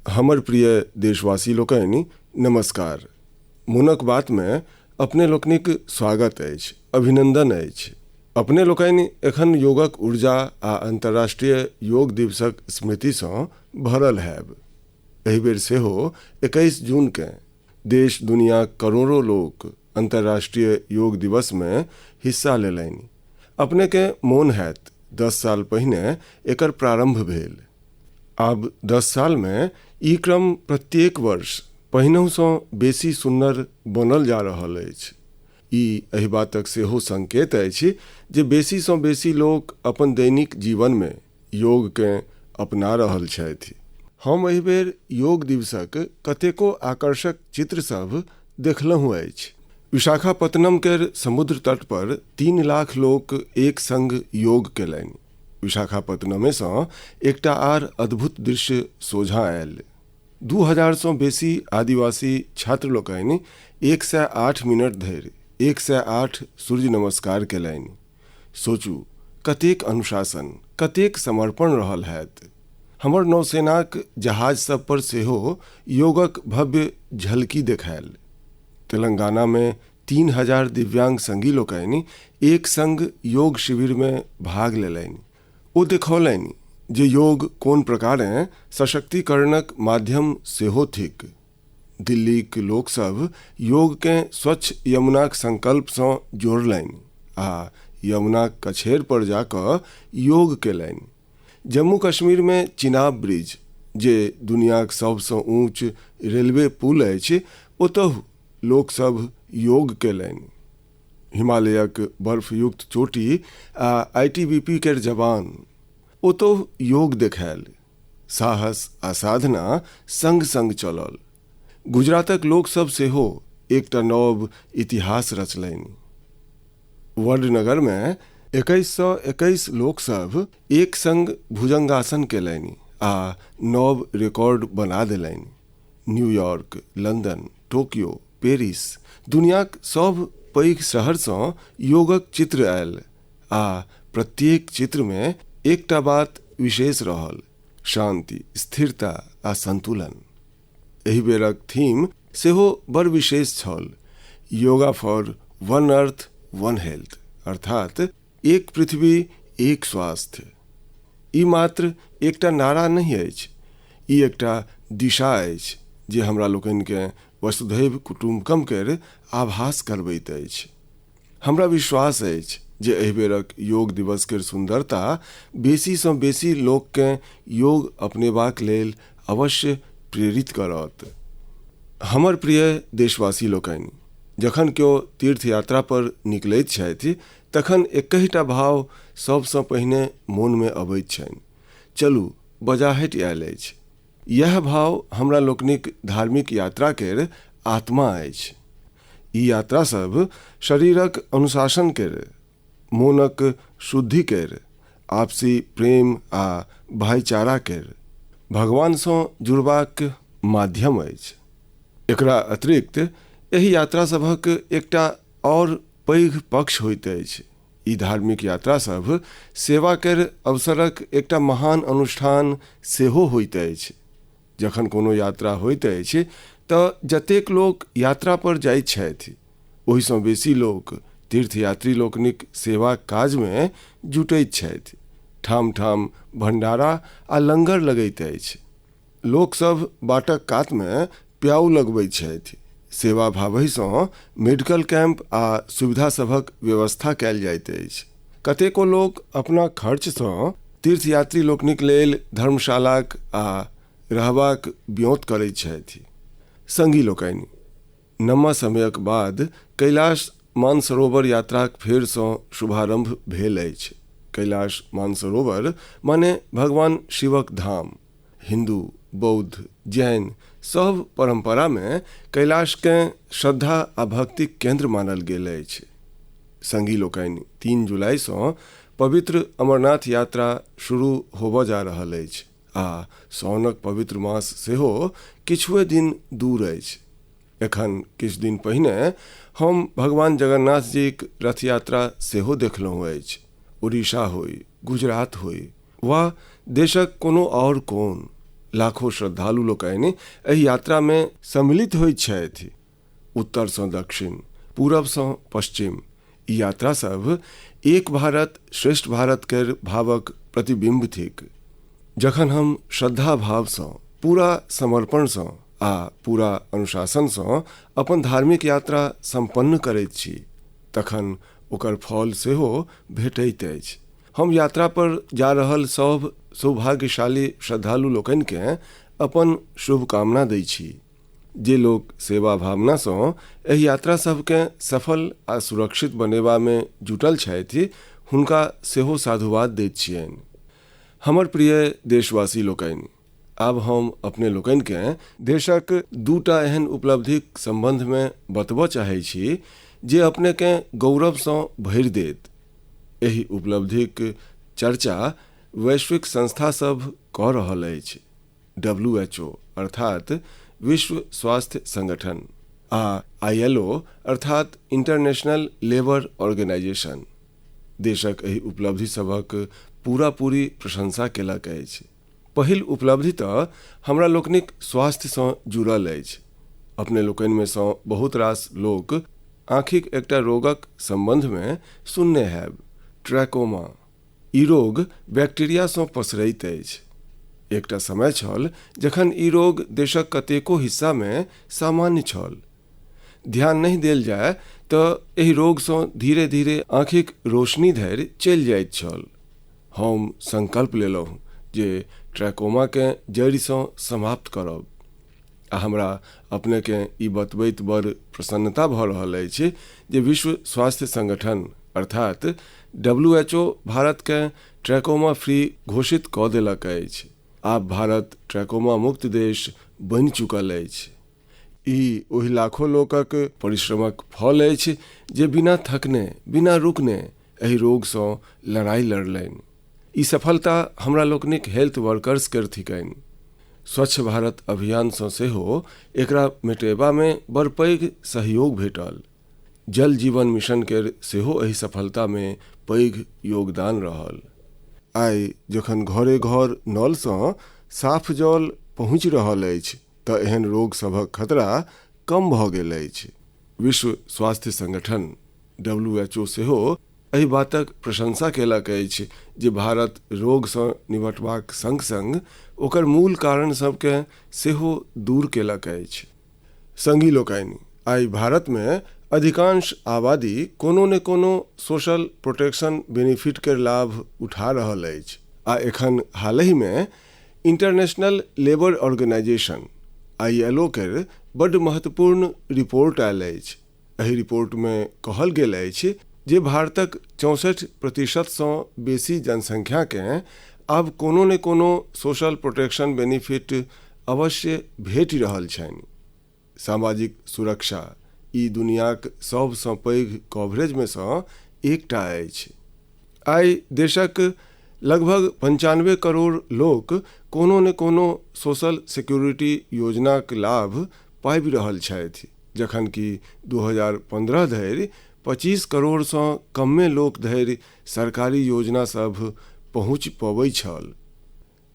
हमर प्रिय देशवासी लोकनि नमस्कार। मोनक बात में अपने लोकनिक स्वागत अछि, अभिनंदन अछि। अपने लोकनि एखन योगक ऊर्जा आ अंतर्राष्ट्रीय योग दिवसक स्मृति सँ भरल हैब। एहि बेर सेहो 21 जून के देश दुनिया करोड़ों लोक अंतर्राष्ट्रीय योग दिवस में हिस्सा लेलनि। अपने के मोन हैत 10 साल पहिने एकर प्रारंभ भेल। आब 10 साल में ई क्रम प्रत्येक वर्ष पहिनहु सँ बेसी सुन्नर बनल जा रहल अछि। ई एहि बातक सेहो संकेत अछि जे बेसी सँ बेसी लोक अपन दैनिक जीवन में योग के अपना रहल छथि। हम एहि बेर योग दिवसक कतेको आकर्षक चित्र सब देखलहुँ अछि। विशाखापत्तनम केर समुद्र तट पर 3 लाख लोक एक संग योग केलनि। विशाखापत्तनमे सँ एकटा आर अद्भुत दृश्य सोझा आयल। 2000 सँ बेसी आदिवासी छात्र लोकनि 108 मिनट धरि 108 सूर्य नमस्कार केलनि। सोचू कतेक अनुशासन, कतेक समर्पण रहल हैत। हमर नौसेनाक जहाज सब पर सेहो योगक भव्य झलकी देखायल। तेलंगाना में 3000 दिव्यांग संगी लोकनि एक संग योग शिविर में भाग लेलनि। ओ देखौलनि जे योग कोन प्रकारेँ सशक्तिकरणक माध्यम सेहो थिक। दिल्लीक लोक सब योग के स्वच्छ यमुनाक संकल्प सँ जोड़लनि आ यमुनाक कछेर पर जाकऽ योग केलनि। जम्मू कश्मीर में चिनाब ब्रिज, जे दुनियाक सबसँ ऊँच रेलवे पुल अछि, ओतहु लोक सब योग केलनि। हिमालयक बर्फयुक्त चोटी आ ITBP केर जवान ओतहु योग देखायल। साहस आ साधना संग संग चलल। गुजरातक लोक सब सेहो एकटा नव इतिहास रचलनि। वडनगर में 2121 लोक सब एक संग भुजंगासन केलनि आ नव रिकॉर्ड बना देलनि। न्यूयॉर्क, लंदन, टोक्यो, पेरिस, दुनियाक सब पैघ शहर सँ योगक चित्र आयल आ प्रत्येक चित्र में एकटा बात विशेष रहल: शांति, स्थिरता आ संतुलन। एहि बेरक थीम सेहो बड़ विशेष छल: yoga for one earth one health, अर्थात एक पृथ्वी एक स्वास्थ्य। ई मात्र एकटा नारा नहीं अछि, ई एकटा दिशा अछि जे हमरा लोकनि के वसुधैव कुटुम्बकम केर आभास करबैत अछि। हमरा विश्वास अछि जे एहि बेरक योग दिवस केर सुंदरता बेसी सँ बेसी लोक के योग अपनेबाक लेल अवश्य प्रेरित करत। हमर प्रिय देशवासी लोकनि, जखन केओ तीर्थ यात्रा पर निकलैत छथि तखन एकहिटा भाव सबसँ पहिने मोन में अबैत छनि: चलू बजाहट आयल अछि। यह भाव हमरा लोकनिक धार्मिक यात्रा केर आत्मा अछि। ई यात्रा सब शरीरक अनुशासन केर, मोनक शुद्धि केर, आपसी प्रेम आ भाईचारा केर, भगवान सँ जुड़बाक माध्यम अछि। एकरा अतिरिक्त एहि यात्रा सभक एकटा और पैघ पक्ष होइत अछि। ई धार्मिक यात्रा सब सेवा केर अवसरक एकटा महान अनुष्ठान सेहो होइत अछि। जखन कोनो यात्रा होइत अछि तऽ जतेक लोक यात्रा पर जाइत छथि, ओहि सँ बेसी लोक तीर्थयात्री लोकनिक सेवा काज में जुटैत छथि। ठाम ठाम भंडारा आ लंगर लगैत अछि। लोक सब बाटक कात में प्याऊ लगबैत छथि। सेवा भावहि सँ मेडिकल कैंप आ सुविधा सभक व्यवस्था कयल जाइत अछि। कतेको लोक अपना खर्च सँ तीर्थयात्री लोकनिक लेल धर्मशालाक आ रहबाक ब्योंत करैत छथि। संगी लोकनि, लम्बा समयक बाद कैलाश मानसरोवर यात्राक फेर सँ शुभारंभ भेल अछि। कैलाश मानसरोवर माने भगवान शिवक धाम। हिंदू, बौद्ध, जैन सब परंपरा में कैलाश के श्रद्धा आ भक्तिक केंद्र मानल गेल अछि। संगी लोकनि, 3 जुलाई सँ पवित्र अमरनाथ यात्रा शुरू होबऽ जा रहल अछि आ साउनक पवित्र मास सेहो किछुए दिन दूर अछि। एखन किछु दिन पहिने हम भगवान जगन्नाथ जीक रथ यात्रा सेहो देखलहुँ अछि। उड़ीसा होय, गुजरात होय वा देशक कोनो और कोन, लाखों श्रद्धालु लोकनि एहि यात्रा में सम्मिलित होइत छथि। उत्तर सँ दक्षिण, पूरब सँ पश्चिम ई यात्रा सब एक भारत श्रेष्ठ भारत केर भावक प्रतिबिंब थिक। जखन हम श्रद्धा भाव सँ, पूरा समर्पण सँ आ पूरा अनुशासन सँ अपन धार्मिक यात्रा संपन्न करैत छी तखन ओकर फल सेहो भेटैत अछि। हम यात्रा पर जा रहल सब सौभाग्यशाली श्रद्धालु लोकनि के अपन शुभकामना दै छी। जे लोग सेवा भावना सँ एहि यात्रा सबके सफल आ सुरक्षित बनेबा में जुटल छथि हुनका सेहो साधुवाद दैत छियनि। हमर प्रिय देशवासी लोकनि, आब हम अपने लोकनि के देशक दूटा एहन उपलब्धिक संबंध में बतबऽ चाहै छी जे अपने के गौरव सँ भरि देत। एहि उपलब्धिक चर्चा वैश्विक संस्था सब कऽ रहल अछि। WHO अर्थात विश्व स्वास्थ्य संगठन आ ILO अर्थात इंटरनेशनल लेबर ऑर्गेनाइजेशन देशक एहि उपलब्धि सबक पूरा पूरी प्रशंसा केलक अछि। पहिल उपलब्धि तऽ हमरा लोकनिक स्वास्थ्य सँ जुड़ल अछि। अपने लोकनि में सँ बहुत रास लोक आँखिक एकटा रोगक संबंध में सुनने हैब, ट्रैकोमा। ई रोग बैक्टीरिया सँ पसरैत अछि। एकटा समय छल जखन ई रोग देशक कतेको हिस्सा में सामान्य छल। ध्यान नहीं देल जाय तऽ एहि रोग सँ धीरे धीरे आँखिक रोशनी धरि चलि जाइत छल। हम संकल्प लेलहुँ जे ट्रैकोमा के जड़ सँ समाप्त करब आ हमरा अपने के ई बतबैत बड़ प्रसन्नता भऽ रहल अछि जे विश्व स्वास्थ्य संगठन अर्थात WHO भारत के ट्रैकोमा फ्री घोषित कऽ देलक अछि। आब भारत ट्रैकोमा मुक्त देश बनि चुकल अछि। ई ओहि लाखों लोकक परिश्रमक फल अछि जे बिना थकने, बिना रुकने एहि रोग सँ लड़ाई लड़लनि। ई सफलता हमरा लोकनिक हेल्थ वर्कर्स केर थिकनि। स्वच्छ भारत अभियान सँ सेहो एकरा मेटेबा में बड़ पैघ सहयोग भेटल। जल जीवन मिशन केर सेहो एहि सफलता में पैघ योगदान रहल। आइ जखन घरे घर नल सँ साफ जल पहुँचि रहल अछि तऽ एहन रोग सभक खतरा कम भऽ गेल अछि। विश्व स्वास्थ्य संगठन WHO सेहो एहि बातक प्रशंसा केलक अछि जे भारत रोग सँ निपटबाक संग संग ओकर मूल कारण सबके सेहो दूर केलक अछि। संगी लोकनि, आइ भारत में अधिकांश आबादी कोनो ने कोनो सोशल प्रोटेक्शन बेनिफिट के लाभ उठा रहल अछि आ एखन हालहि में इंटरनेशनल लेबर ऑर्गेनाइजेशन ILO के बड़ महत्वपूर्ण रिपोर्ट आयल अछि। एहि रिपोर्ट में कहल गेल अछि जे भारतक 64% सँ बेसी जनसंख्या के आब कोनो ने कोनो सोशल प्रोटेक्शन बेनिफिट अवश्य भेटि रहल छनि। सामाजिक सुरक्षा ई दुनियाक सब सँ पैघ कवरेज में सँ एकटा अछि। आइ देशक लगभग 95 करोड़ लोक कोनो ने कोनो सोशल सिक्योरिटी योजनाक लाभ पाबि रहल छथि, जखन कि 2015 धरि 25 करोड़ सँ कमे लोक धरि सरकारी योजना सब पहुँच पबै छल।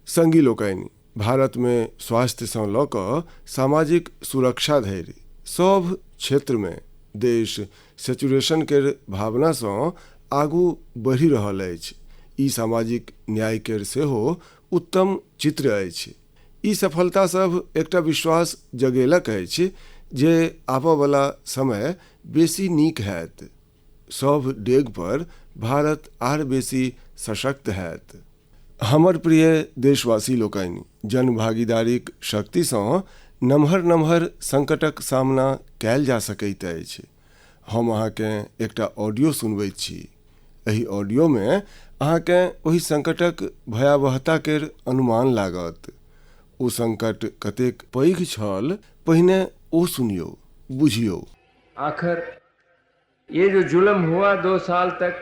संगी लोकनि, भारत में स्वास्थ्य सँ लऽ कऽ सामाजिक सुरक्षा धरि सब क्षेत्र में देश सेचुरेशन केर भावना सँ आगू बढ़ि रहल अछि। ई सामाजिक न्याय केर सेहो उत्तम चित्र अछि। ई सफलता सब एकटा विश्वास जगेलक अछि जे आबऽ वाला समय बेसी नीक हैत। सब डेग पर भारत आर बेसी सशक्त हैत। हमर प्रिय देशवासी लोकनि, जन भागीदारीक शक्ति सँ नमहर नमहर संकटक सामना कयल जा सकैत अछि। हम अहाँके एकटा ऑडियो सुनबैत छी। एहि ऑडियो में अहाँके ओहि संकटक भयावहता केर अनुमान लागत। ओ संकट कतेक पैघ छल, पहिने ओ सुनियो, बुझियो। आखिर ये जो जुल्म हुआ 2 साल तक,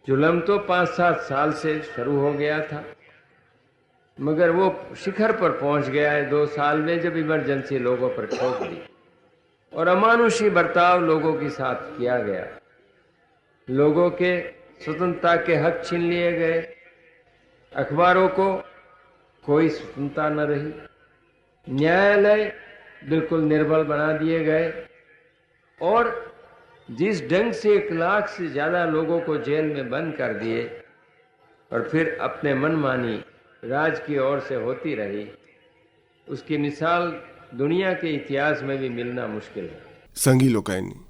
जुल्म तो 5-7 साल से शुरू हो गया था, मगर वो शिखर पर पहुंच गया है 2 साल में जब इमरजेंसी लोगों पर ठोक दी और अमानुषी बर्ताव लोगों के साथ किया गया। लोगों के स्वतंत्रता के हक छीन लिए गए। अखबारों को कोई स्वतंत्रता न रही, न्यायालय बिल्कुल निर्बल बना दिए गए और जिस ढंग से 1 लाख से ज़्यादा लोगों को जेल में बंद कर दिए और फिर अपने मनमानी राज की ओर से होती रही, उसकी मिसाल दुनिया के इतिहास में भी मिलना मुश्किल है। संगी लोकायनी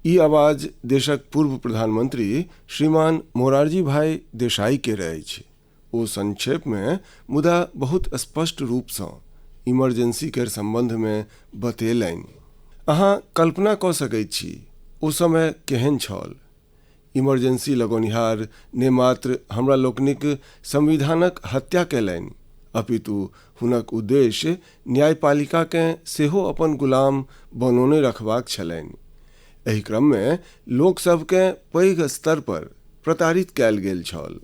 ई आवाज देशक पूर्व प्रधानमंत्री श्रीमान मोरारजी भाई देसाई के रहै छै। ओ संक्षेप में मुदा बहुत स्पष्ट रूप से इमरजेंसी के संबंध में बतेलनि। अहाँ कल्पना क सकैत छी ओ समय केहन छल। इमरजेंसी लगोनिहार ने मात्र हमरा लोकनिक संविधानक हत्या कैलनि, अपितु हुनक उद्देश्य न्यायपालिका के सेहो अपन गुलाम बनौने रखबाक छलनि। एहि क्रम में लोक सब के पैघ स्तर पर प्रताड़ित कैल गेल छल।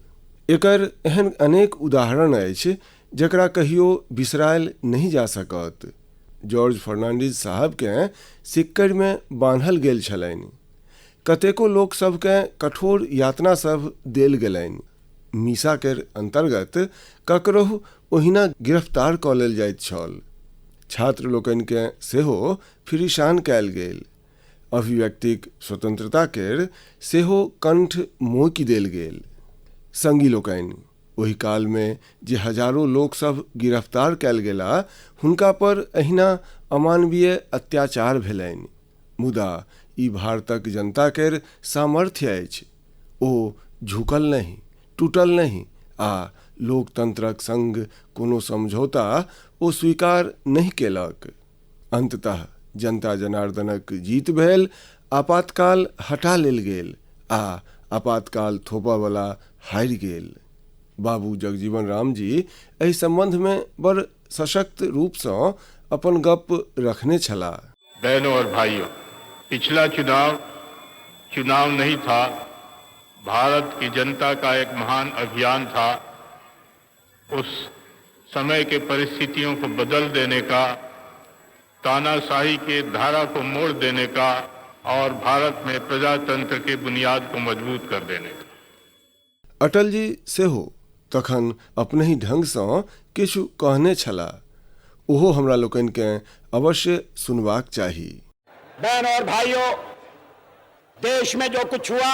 एकर एहन अनेक उदाहरण अछि जकरा कहियो बिसरायल नहीं जा सकत। जॉर्ज फर्नांडीज साहब के सिक्कड़ में बान्हल गेल छलनि। कतेको लोक सब के कठोर यातना सब देल गेलनि। मीसा केर अंतर्गत ककरहु ओहिना गिरफ्तार क लेल जाइत छल। छात्र लोकनि के सेहो फिरिशान कैल गेल। अभिव्यक्तिक स्वतंत्रता केर सेहो कंठ मोकि देल गेल। संगी लोकनि ओहि काल में जे हजारों लोक सब गिरफ्तार कैल गेला, हुनका पर अहिना अमानवीय अत्याचार भेलनि। मुदा ई भारतक जनता केर सामर्थ्य अछि। ओ झुकल नहीं, टूटल नहीं आ लोकतंत्रक संग कोनो समझौता ओ स्वीकार नहीं केलक। अंततः जनता जनार्दनक जीत भेल, आपातकाल हटा लेल गेल आ आपातकाल थोपयवला हारि गेल। बाबू जगजीवन राम जी एहि संबंध में बड़ सशक्त रूप से अपन गप रखने छला। बहनों और भाइयों, पिछला चुनाव नहीं था, भारत की जनता का एक महान अभियान था। उस समय के परिस्थितियों को बदल देने का, तानाशाही के धारा को मोड़ देने का और भारत में प्रजातंत्र की बुनियाद को मजबूत कर देने का। अटल जी सेहो तखन अपने ही ढंग से किछु कहने छला। ओहो हमरा लोकनि के अवश्य सुनबाक चाही। बहन और भाइयों, देश में जो कुछ हुआ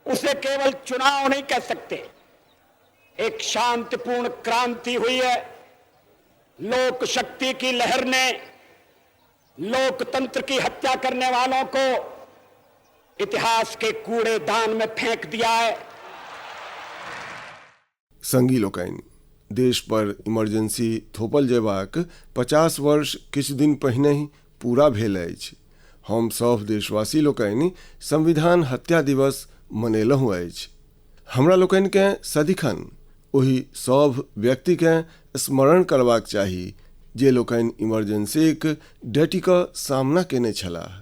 उसे केवल चुनाव नहीं कह सकते। एक शांतिपूर्ण क्रांति हुई है। लोक शक्ति की लहर ने लोकतंत्र की हत्या करने वालों को इतिहास के कूड़ेदान में फेंक दिया है। संगी लोकनि देश पर इमरजेंसी थोपल जेबाक 50 वर्ष किछु दिन पहिने ही पूरा भेल अछि। हम सब देशवासी लोकनि संविधान हत्या दिवस मनेलहुँ अछि। हमरा लोकनि के सदिखन ओहि सब व्यक्ति के स्मरण करबाक चाही जे लोकनि इमरजेंसीक डटि कऽ सामना केने छलाह।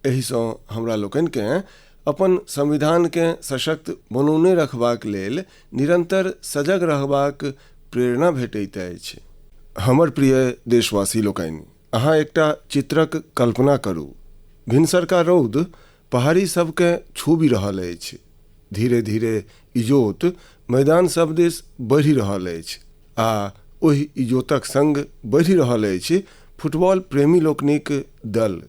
एहि सँ हमरा लोकनि के अपन संविधान के सशक्त बनौने रखबाक लेल निरंतर सजग रहबाक प्रेरणा भेटैत अछि। हमर प्रिय देशवासी लोकनि, अहाँ एकटा चित्रक कल्पना करू। भिनसरका रौद पहाड़ी सबके छूबि रहल अछि। धीरे धीरे इजोत मैदान सब दिस बढ़ि रहल अछि आ ओहि इजोतक संग बढ़ि रहल अछि फुटबॉल प्रेमी लोकनिक दल।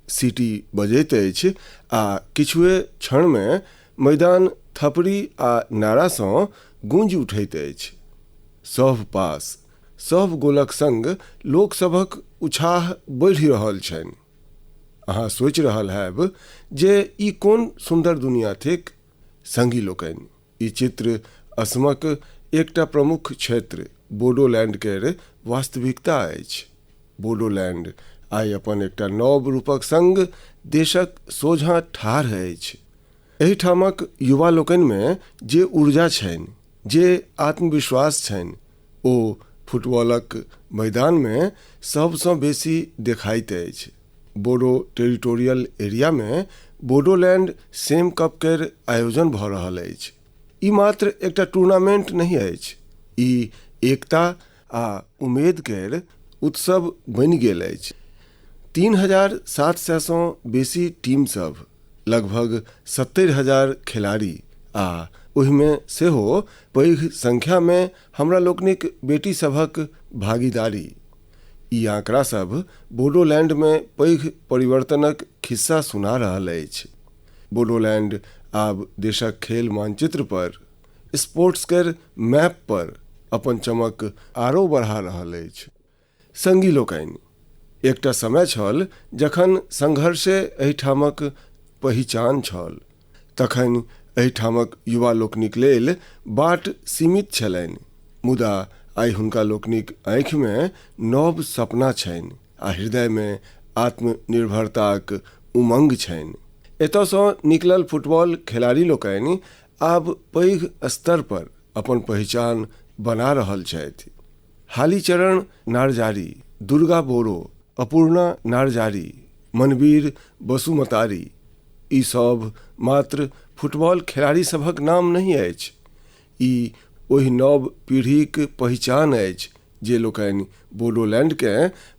सीटी बजैत अछि आ किछुए क्षण में मैदान थपड़ी आ नारा सँ गूंजि उठैत अछि। सभ पास सभ गोलक संग लोकसभक उत्साह बढ़ि रहल छनि। अहाँ सोचि रहल हैब जे ई कोन सुंदर दुनिया थिक। संगी लोकनि, ई चित्र असमक एकटा प्रमुख क्षेत्र बोडोलैंड केर वास्तविकता अछि। बोडोलैंड आइ अपन एकटा नव रूपक संग देशक सोझा ठाढ़ अछि। एहिठामक युवा लोकनि में जे ऊर्जा छनि, जे आत्मविश्वास छनि, ओ फुटबॉलक मैदान में सबसँ बेसी देखाइत अछि। बोडो टेरिटोरियल एरिया में बोडोलैंड सेम कप केर आयोजन भऽ रहल अछि। ई मात्र एकटा टूर्नामेंट नहीं अछि, ई एकता आ उम्मीद केर उत्सव बनि गेल अछि। 3700 सँ बेसी टीम सब, लगभग 70,000 खिलाड़ी आ ओहिमे सेहो पैघ संख्या में हमरा लोकनिक बेटी सभक भागीदारी। ई आंकड़ा सब बोडोलैंड में पैघ परिवर्तनक खिस्सा सुना रहल अछि। बोडोलैंड आब देशक खेल मानचित्र पर, स्पोर्ट्स केर मैप पर अपन चमक आरो बढ़ा रहल अछि। संगी लोकनि, एकटा समय छल जखन संघर्षे एहिठामक पहिचान छल। तखन एहिठामक युवा लोकनिक लेल बाट सीमित छलनि, मुदा आइ हुनका लोकनिक आँखि में नव सपना छनि आ हृदय में आत्मनिर्भरताक उमंग छनि। एतयसँ निकलल फुटबॉल खिलाड़ी लोकनि आब पैघ स्तर पर अपन पहचान बना रहल छथि। हालीचरण नारजारी, दुर्गा बोरो, अपूर्णा नारजारी, मनवीर बसुमतारी, ई सब मात्र फुटबॉल खिलाड़ी सभक नाम नहीं अछि। ई ओहि नव पीढ़ीक पहचान अछि जे लोकनि बोडोलैंड के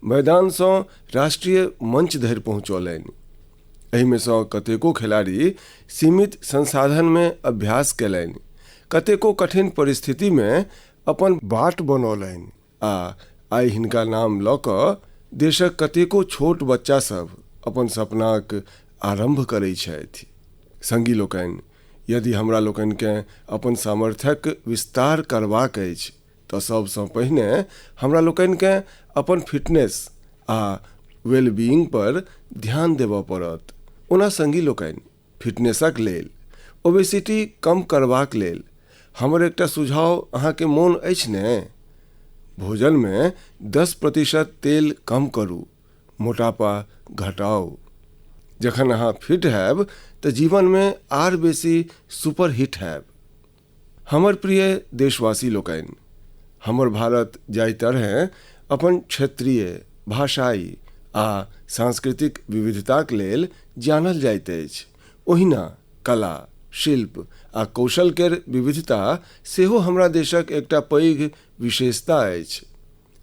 मैदानसँ राष्ट्रीय मंच धरि पहुँचौलनि। एहिमे सँ कतेको खिलाड़ी सीमित संसाधन में अभ्यास कयलनि, कतेको कठिन परिस्थिति में अपन बाट बनौलनि आ आइ हिनका नाम लऽ कऽ देशक कतेको छोट बच्चा सब अपन सपनाक आरंभ करैत छथि। संगी लोकनि, यदि हमरा लोकनिके अपन सामर्थ्यक विस्तार करबाक अछि तऽ सबसँ पहिने हमरा लोकनिके अपन फिटनेस आ वेलबीइंग पर ध्यान देबऽ पड़त। ओना संगी लोकनि, फिटनेसक लेल, ओबेसिटी कम करबाक लेल हमर एकटा सुझाव अहाँके मोन अछि ने? भोजन में 10% तेल कम करू, मोटापा घटाओ। जखन अहाँ फिट हैब तऽ जीवन में आर बेसी सुपर हिट हैब। हमर प्रिय देशवासी लोकनि, हमर भारत जाहि तरह अपन क्षेत्रीय, भाषाई आ सांस्कृतिक विविधताक लेल जानल जाइत अछि, ओहिना कला, शिल्प आ कौशल केर विविधता सेहो हमरा देशक एकटा पैघ विशेषता अछि।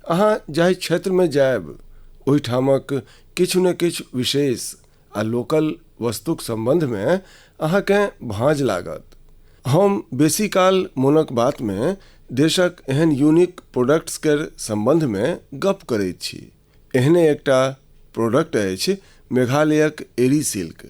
अहाँ जाहि क्षेत्र में जायब, ओहिठामक किछु ने किछु विशेष आ लोकल वस्तुक संबंध में अहाँके भाँज लागत। हम बेसी काल मोनक बात में देशक एहन यूनिक प्रोडक्ट्स केर संबंध में गप करैत छी। एहने एकटा प्रोडक्ट अछि मेघालयक एरी सिल्क।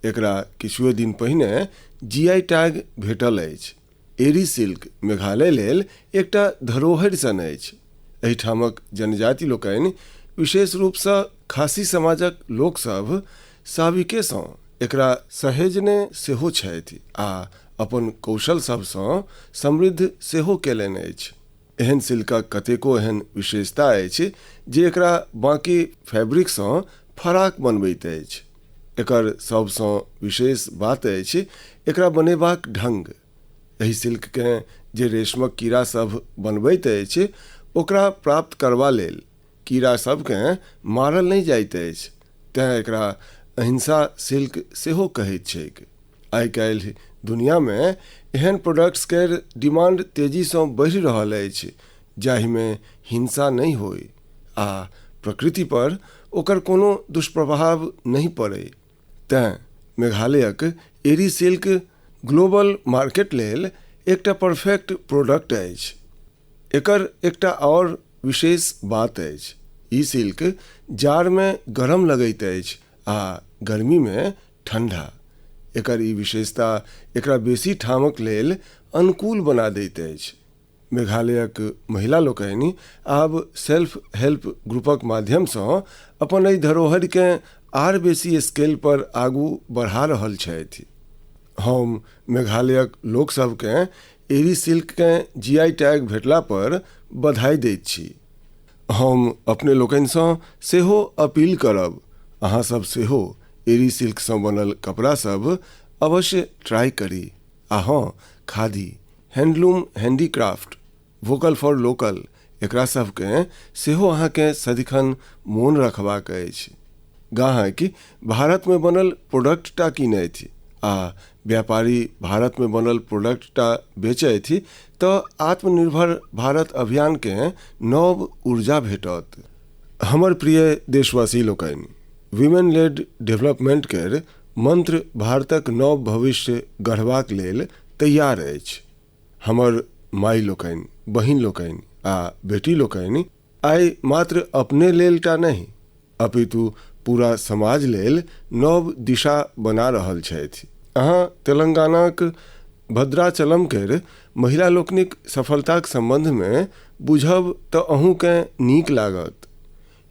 एकरा किछुए दिन पहिने जीआई टैग भेटल अछि। एरी सिल्क मेघालय लेल एकटा धरोहरि सन अछि। एहिठामक जनजाति लोकनि, विशेष रूपसँ खासी समाजक लोकसभ साबिकेसँ एकरा सहेजने सेहो छथि आ अपन कौशल सबसँ समृद्ध सेहो केलनि अछि। एहन सिल्कक कतेको एहन विशेषता अछि जे एकरा बाकी फैब्रिकसँ फराक बनबैत अछि। एकर सबसँ विशेष बात अछि एकरा बनेबाक ढंग। एहि सिल्ककेँ जे रेशमक कीड़ा सब बनबैत अछि, ओकरा प्राप्त करबा लेल कीड़ा सबकेँ मारल नहीं जाइत अछि, तेँ एकरा अहिंसा सिल्क सेहो कहैत छैक। आइ काल्हि दुनिया में एहन प्रोडक्ट्स केर डिमांड तेजीसँ बढ़ि रहल अछि जाहिमे हिंसा नहीं होय आ प्रकृति पर ओकर कोनो दुष्प्रभाव नहीं पड़े। तेँ मेघालयक एरी सिल्क ग्लोबल मार्केट लेल एकटा परफेक्ट प्रोडक्ट अछि। एकर एकटा और विशेष बात अछि, ई सिल्क जाड़ में गरम लगैत अछि आ गर्मी में ठंडा। एकर ई विशेषता एकरा बेसी ठामक लेल अनुकूल बना दैत अछि। मेघालयक महिला लोकनि आब सेल्फ हेल्प ग्रुपक माध्यमसँ अपन एहि धरोहरिकेँ आर बेसी स्केल पर आगू बढ़ा रहल छथि। हम मेघालयक लोकसभकेँ एरी सिल्ककेँ जीआई टैग भेटला पर बधाई दैत छी। हम अपने लोकनिसँ सेहो अपील करब, अहाँ सब सेहो एरी सिल्कसँ बनल कपड़ा सब अवश्य ट्राई करी। आ हाँ, khadi, handloom, handicraft, vocal for local, एकरा सबकेँ सेहो अहाँकेँ सदिखन मोन रखबाक अछि। गांहिकी भारत में बनल प्रोडक्ट टा कीनैथि आ व्यापारी भारत में बनल प्रोडक्ट टा बेचैथि तऽ आत्मनिर्भर भारत अभियान के नव ऊर्जा भेटत। हमर प्रिय देशवासी लोकनि, विमेन लेड डेवलपमेंट केर मंत्र भारतक नव भविष्य गढ़बाक लेल तैयार अछि। हमर माई लोकनि, बहिन लोकनि आ बेटी लोकनि आइ मात्र अपने लेल टा नहीं अपितु पूरा समाज लेल नव दिशा बना रहल छथि। अहाँ तेलंगानाक भद्राचलम केर महिला लोकनिक सफलताक संबंध में बुझब तऽ अहूँकेँ नीक लागत।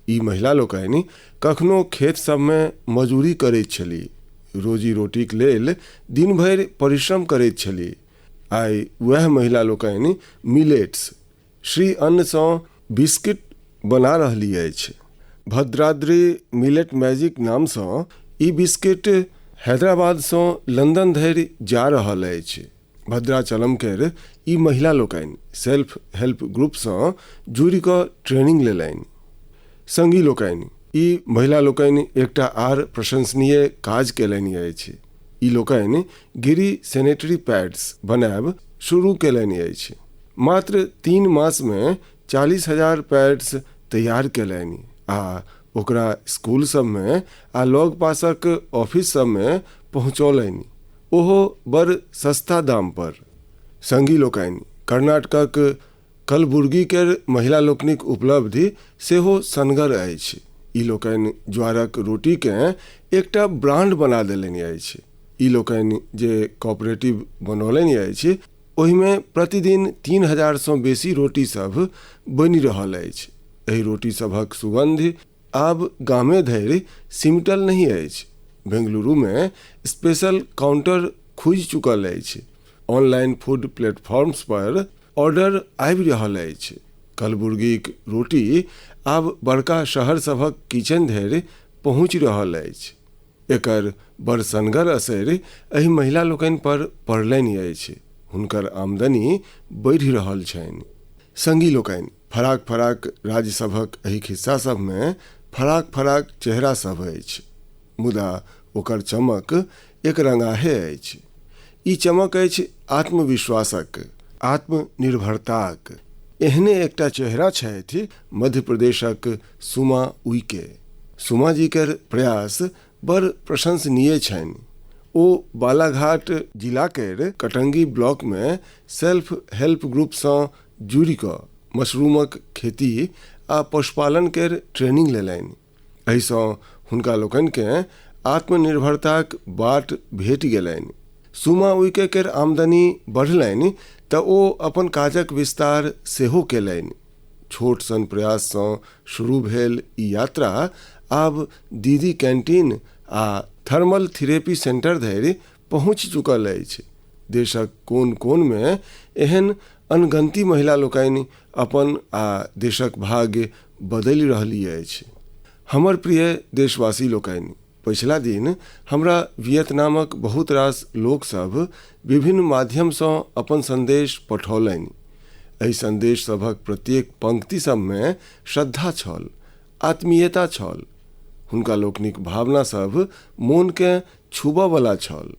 ई महिला लोकनि कखनो खेत सबमें मजूरी करैत छली, रोजी रोटीक लेल दिन भरि परिश्रम करैत छली। आइ वह महिला लोकनि मिलेट्स श्री अन्न सँ बिस्किट बना रहली अछि। भद्राद्री मिलेट मैजिक नाम सँ ई बिस्किट हैदराबाद सँ लंदन धरि जा रहल अछि। भद्राचलम केर ई महिला लोकनि सेल्फ हेल्प ग्रुप सँ जुड़ि कऽ ट्रेनिंग लेलनि। संगी लोकनि, ई महिला लोकनि एकटा आर प्रशंसनीय काज केलनि अछि। ई लोकनि गिरी सैनिटरी पैड्स बनाएब शुरू केलनि अछि। मात्र 3 मास में 40,000 पैड्स तैयार केलनि आ ओकरा स्कूल सब में आ लग पासक ऑफिस सब में पहुँचौलनि, ओहो बड़ सस्ता दाम पर। संगी लोकनि, कर्नाटकक कलबुर्गी केर महिला लोकनिक उपलब्धि सेहो सनगर अछि। ई लोकनि ज्वारक रोटी केँ एकटा ब्रांड बना देलनि अछि। ई लोकनि जे कोऑपरेटिव बनौलनि अछि, ओहिमे प्रतिदिन 3,000 सँ बेसी रोटी सब बनि रहल अछि। एहि रोटी सभक सुगंध आब गामे धरि सिमटल नहीं अछि। बेंगलुरु में स्पेशल काउंटर खुजि चुकल अछि। ऑनलाइन फूड प्लेटफॉर्म्स पर ऑर्डर आबि रहल अछि। कलबुर्गीक रोटी आब बड़का शहर सभक किचन धरि पहुँचि रहल अछि। एकर बड़ सनगर असर एहि महिला लोकनि पर पड़लनि अछि। हुनकर आमदनी बढ़ि रहल छनि। संगी लोकनि, फराक फराक राज्य सभक एहि खिस्सा सब में फराक फराक चेहरा सब अछि, मुदा ओकर चमक एक रंगाहे अछि। ई चमक अछि आत्मविश्वासक, आत्मनिर्भरताक। एहने एकटा चेहरा छथि मध्य प्रदेशक सुमा उइके। सुमा जी केर प्रयास बड़ प्रशंसनीय छनि। ओ बालाघाट जिला केर कटंगी ब्लॉक में सेल्फ हेल्प ग्रुप सँ जुड़ि कऽ मशरूमक खेती आ पशुपालन केर ट्रेनिंग लेलनि। एहि सँ हुनका लोकनिकेँ आत्मनिर्भरताक बाट भेटि गेलनि। सुमा उइके केर आमदनी बढ़लनि तऽ ओ अपन काजक विस्तार सेहो केलनि। छोट सन प्रयास सँ शुरू भेल ई यात्रा आब दीदी कैंटीन आ थर्मल थेरेपी सेंटर धरि पहुँच चुकल अछि। देशक कोन कोन में एहन अनगंती महिला लोकनि अपन आ देशक भाग्य बदलि रहली अछि। हमर प्रिय देशवासी लोकनि, पिछला दिन हमरा वियतनामक बहुत रास लोक सब विभिन्न माध्यम सँ अपन संदेश पठौलनि। एहि संदेश सभक प्रत्येक पंक्ति सब में श्रद्धा छल, आत्मीयता छल। हुनका लोकनिक भावना सब मोन के छूबऽ वाला छल।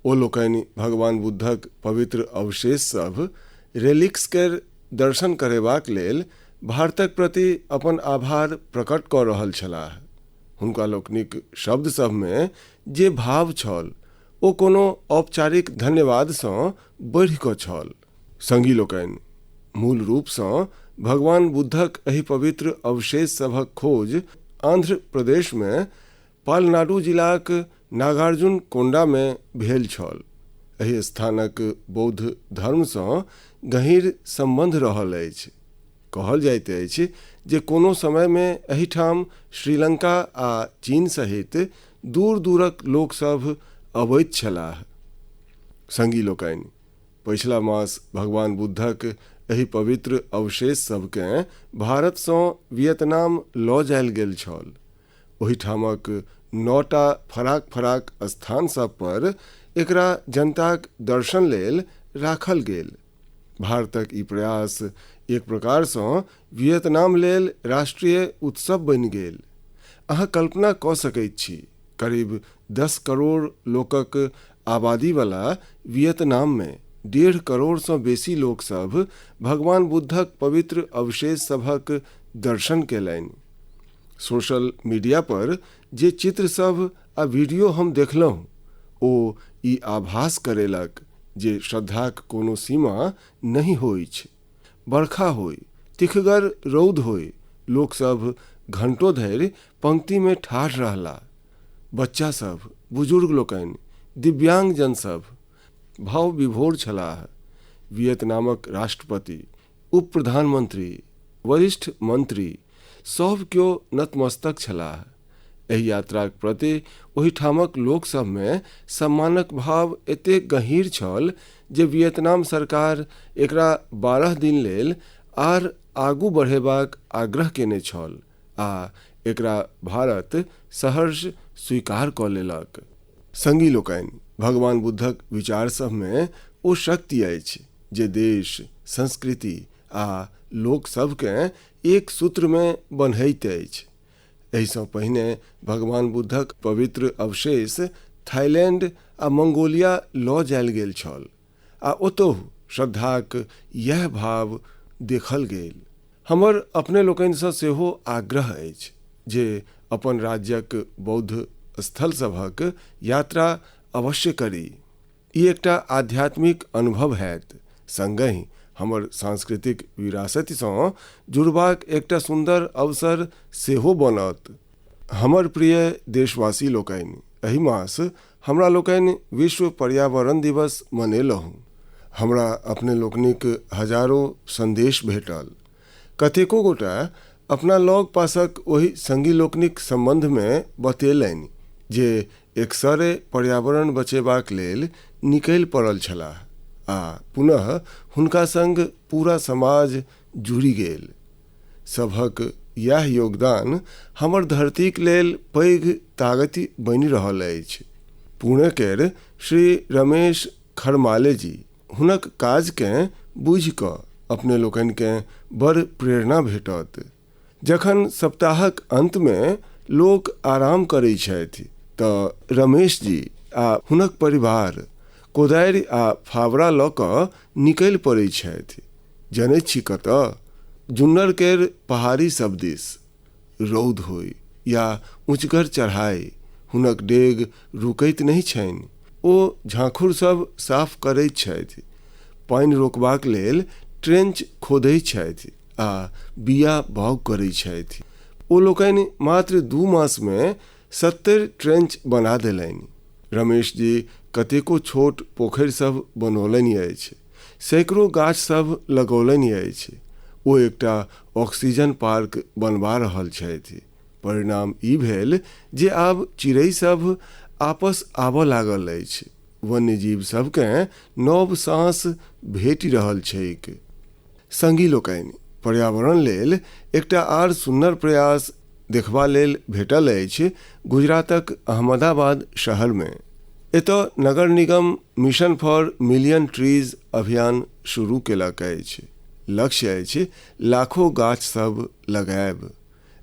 ओ लोकनि भगवान बुद्धक पवित्र अवशेष सब, रेलिक्स केर दर्शन करेबाक लेल भारतक प्रति अपन आभार प्रकट कऽ रहल छलाह। हुनका लोकनिक शब्द सब में जे भाव छल, ओ कोनो औपचारिक धन्यवाद सँ बढ़ि कऽ छल। संगी लोकनि, मूल रूप सँ भगवान बुद्धक एहि पवित्र अवशेष सभक खोज आंध्र प्रदेश में पालनाडु जिलाक नागार्जुन कोंडा में भेल छल। एहि स्थानक बौद्ध धर्म सँ गहींर संबंध रहल अछि। कहल जाइत अछि जे कोनो समय में एहिठाम श्रीलंका आ चीन सहित दूर दूरक लोक सब अबैत छलाह। संगी लोकनि, पिछला मास भगवान बुद्धक एहि पवित्र अवशेष सबकेँ भारत सँ वियतनाम लऽ जायल गेल छल। ओहिठामक 9टा फराक फराक स्थान सब पर एकरा जनताक दर्शन लेल राखल गेल। भारतक ई प्रयास एक प्रकार सँ वियतनाम लेल राष्ट्रीय उत्सव बनि गेल। अहाँ कल्पना कऽ सकैत छी, करीब 10 करोड़ लोकक आबादी वाला वियतनाम में 1.5 करोड़ सँ बेसी लोक सब भगवान बुद्धक पवित्र अवशेष सभक दर्शन केलनि। सोशल मीडिया पर जे चित्र सब आ वीडियो हम देखलहुँ, ओ ई आभास करेलक जे श्रद्धाक कोनो सीमा नहीं होइ छै। बरखा होय, तिखगर रौद होय, लोक सब घंटों धरि पंक्ति में ठाढ़ रहला। बच्चा सब, बुजुर्ग लोकनि, दिव्यांग जन सब भाव विभोर छलाह। वियतनामक राष्ट्रपति, उप प्रधानमंत्री, वरिष्ठ मंत्री सब केओ नतमस्तक छलाह। एहि यात्राक प्रति ओहिठामक लोक सब में सम्मानक भाव एतेक गहीर छल जे वियतनाम सरकार एकरा 12 दिन लेल आर आगू बढ़ेबाक आग्रह केने छल आ एकरा भारत सहर्ष स्वीकार कऽ लेलक। संगी लोकनि, भगवान बुद्धक विचार सब में ओ शक्ति अछि जे देश, संस्कृति आ लोक सबकेँ एक सूत्र में बन्हैत अछि। एहिसँ पहिने भगवान बुद्धक पवित्र अवशेष थाईलैंड आ मंगोलिया लऽ जायल गेल छल आ ओतहु श्रद्धाक यह भाव देखल गेल। हमर अपने लोकनिसँ सेहो आग्रह अछि जे अपन राज्यक बौद्ध स्थल सभक यात्रा अवश्य करी। ई एकटा आध्यात्मिक अनुभव हैत, संगहि हमर सांस्कृतिक विरासतसँ जुड़बाक एकटा सुंदर अवसर सेहो बनत। हमर प्रिय देशवासी लोकनि, एहि मास हमरा लोकनि विश्व पर्यावरण दिवस मनेलहुँ। हमरा अपने लोकनिक हजारों संदेश भेटल। कतेको गोटा अपना लग पासक ओहि संगी लोकनिक संबंध में बतेलनि जे एकसरे पर्यावरण बचेबाक लेल निकलि पड़ल छलाह आ पुनः हुनका संग पूरा समाज जुड़ि गेल। सभक यह योगदान हमर धरतीक लेल पैघ ताकति बनि रहल अछि। पुणे केर श्री रमेश खरमाले जी, हुनक काजकेँ बुझि कऽ अपने लोकनिकेँ बड़ प्रेरणा भेटत। जखन सप्ताहक अंत में लोक आराम करै छथि तऽ रमेश जी आ हुनक परिवार कोदारि आ फावड़ा लऽ कऽ निकलि पड़ै छथि। जनैत छी कतऽ? जुन्नर केर पहाड़ी सब दिस। रौद होय या ऊँचगर चढ़ाई, हुनक डेग रुकैत नहीं छनि। ओ झाँखुर सब साफ करैत छथि, पानि रोकबाक लेल ट्रेंच खोदैत छथि आ बिया बाउग करैत छथि। ओ लोकनि मात्र 2 मास में 70 ट्रेंच बना देलनि। रमेश जी कतेको छोट पोखरि सब बनौलनि अछि, सैकड़ों गाछ सब लगौलनि अछि। ओ एकटा ऑक्सीजन पार्क बनवा रहल छथि। परिणाम ई भेल जे आब चिड़ै सब आपस आबऽ लागल अछि। वन्यजीव सबकेँ नव सांस भेटि रहल छैक। संगी लोकनि, पर्यावरण लेल एकटा आर सुन्नर प्रयास देखबा लेल भेटल अछि गुजरातक अहमदाबाद शहर में। एतऽ नगर निगम मिशन फॉर मिलियन ट्रीज अभियान शुरू केलक अछि। लक्ष्य अछि लाखों गाछ सब लगायब।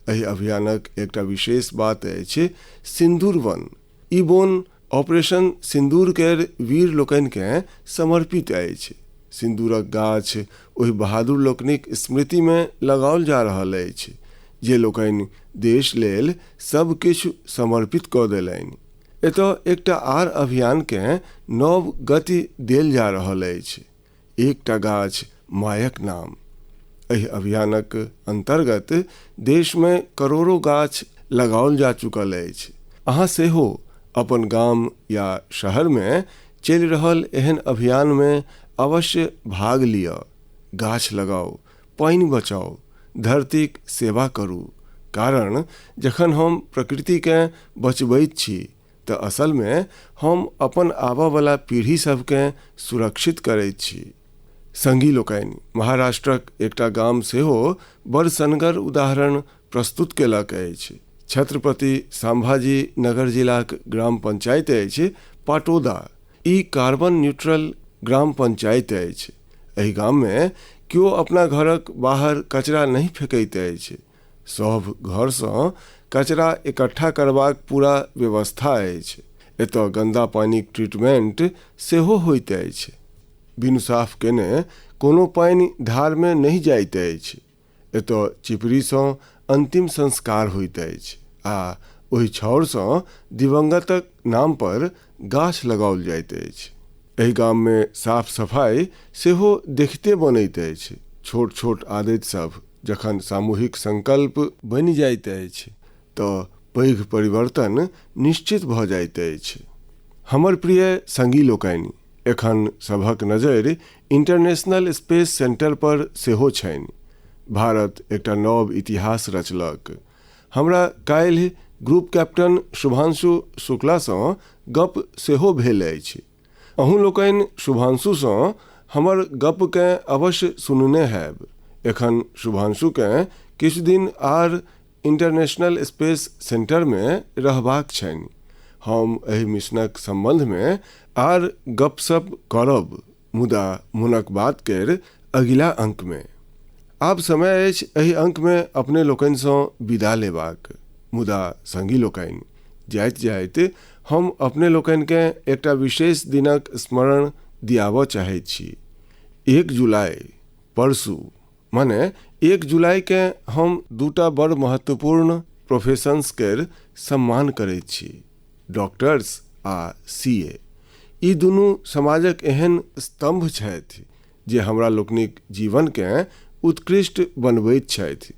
एहि अभियानक एकटा विशेष बात अछि सिंदूर वन। ई वन ऑपरेशन सिंदूर केर वीर लोकनिकेँ समर्पित अछि। सिंदूरक गाछ ओहि बहादुर लोकनिक स्मृति में लगाओल जा रहल अछि जे लोकनि देश लेल सब किछु समर्पित कऽ देलनि। एतऽ एकटा आर अभियानकेँ नव गति देल जा रहल अछि, एकटा गाछ मायक नाम। एहि अभियानक अंतर्गत देश में करोड़ों गाछ लगाओल जा चुकल अछि। अहाँ सेहो अपन गाम या शहर में चलि रहल एहन अभियान में अवश्य भाग लिअ। गाछ लगाओ, पानि बचाओ, धरतीक सेवा करू। कारण जखन हम प्रकृतिकेँ बचबैत छी तऽ असल में हम अपन आबयवला पीढ़ी सबकेँ सुरक्षित करैत छी। संगी लोकनि, महाराष्ट्रक एकटा गाम सेहो बड़ सनगर उदाहरण प्रस्तुत केलक अछि। छत्रपति संभाजी नगर जिलाक ग्राम पंचायत अछि पाटोदा। ई कार्बन न्यूट्रल ग्राम पंचायत अछि। एहि गाम में केओ अपना घरक बाहर कचरा नहीं फेंकैत अछि। सब घरसँ कचरा इकट्ठा करबाक पूरा व्यवस्था अछि। एतऽ गंदा पानिक ट्रीटमेंट सेहो होइत अछि। बिनु साफ केने कोनो पानि धार में नहीं जाइत अछि। एतऽ चिपड़ीसँ अंतिम संस्कार होइत अछि आ ओहि छाउरसँ दिवंगतक नाम पर गाछ लगाओल जाइत अछि। एहि गाम में साफ सफाई सेहो देखते बनैत अछि। छोट छोट आदत सब जखन सामूहिक संकल्प बनि जाइत अछि तऽ पैघ परिवर्तन निश्चित भऽ जाइत अछि। हमर प्रिय संगी लोकनि, एखन सभक नजरि इंटरनेशनल स्पेस सेंटर पर सेहो छनि। भारत एकटा नव इतिहास रचलक। हमरा काल्हि ग्रुप कैप्टन शुभांशु शुक्लासँ गप सेहो भेल अछि। अहूँ लोकनि शुभांशुसँ हमर गपकेँ अवश्य सुनने हैब। एखन शुभांशुकेँ किछु दिन आर इंटरनेशनल स्पेस सेंटरमे रहबाक छनि। हम एहि मिशनक संबंधमे आर गपशप करब, मुदा मुनक बात केर अगिला अंकमे। आब समय अछि एहि अंकमे अपने लोकनिसँ विदा लेबाक। मुदा संगी लोकनि, जाइत जाइत हम अपने लोकनिकेँ एकटा विशेष दिनक स्मरण दियाबऽ चाहैत छी। 1 जुलाई परसू, माने 1 जुलाईके हम दूटा बड़ महत्वपूर्ण प्रोफेशंस केर सम्मान करैत छी, डॉक्टर्स आ सीए। ई दुनू समाजक एहन स्तंभ छथि जे हमरा लोकनिक जीवनकेँ उत्कृष्ट बनबैत छथि।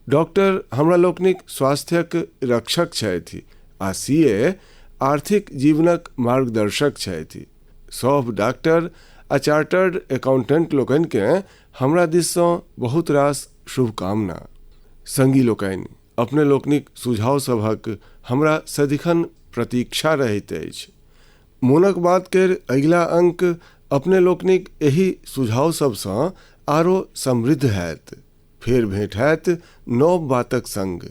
डॉक्टर हमरा लोकनिक स्वास्थ्यक रक्षक छथि आ सीए आर्थिक जीवनक मार्गदर्शक छथि। सब डॉक्टर आ चार्टर्ड अकाउंटेंट लोकनिकेँ हमरा दिससँ बहुत रास शुभकामना। संगी लोकनि, अपने लोकनिक सुझाव सभक हमरा सदिखन प्रतीक्षा रहैत अछि। मोनक बात केर अगिला अंक अपने लोकनिक एहि सुझाव सबसँ आरो समृद्ध हैत। फेर भेंट हैत नव बातक संग,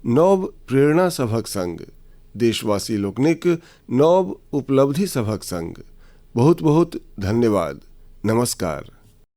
नव प्रेरणा सभक संग, देशवासी लोकनिक नव उपलब्धि सभक संग। बहुत बहुत धन्यवाद। नमस्कार।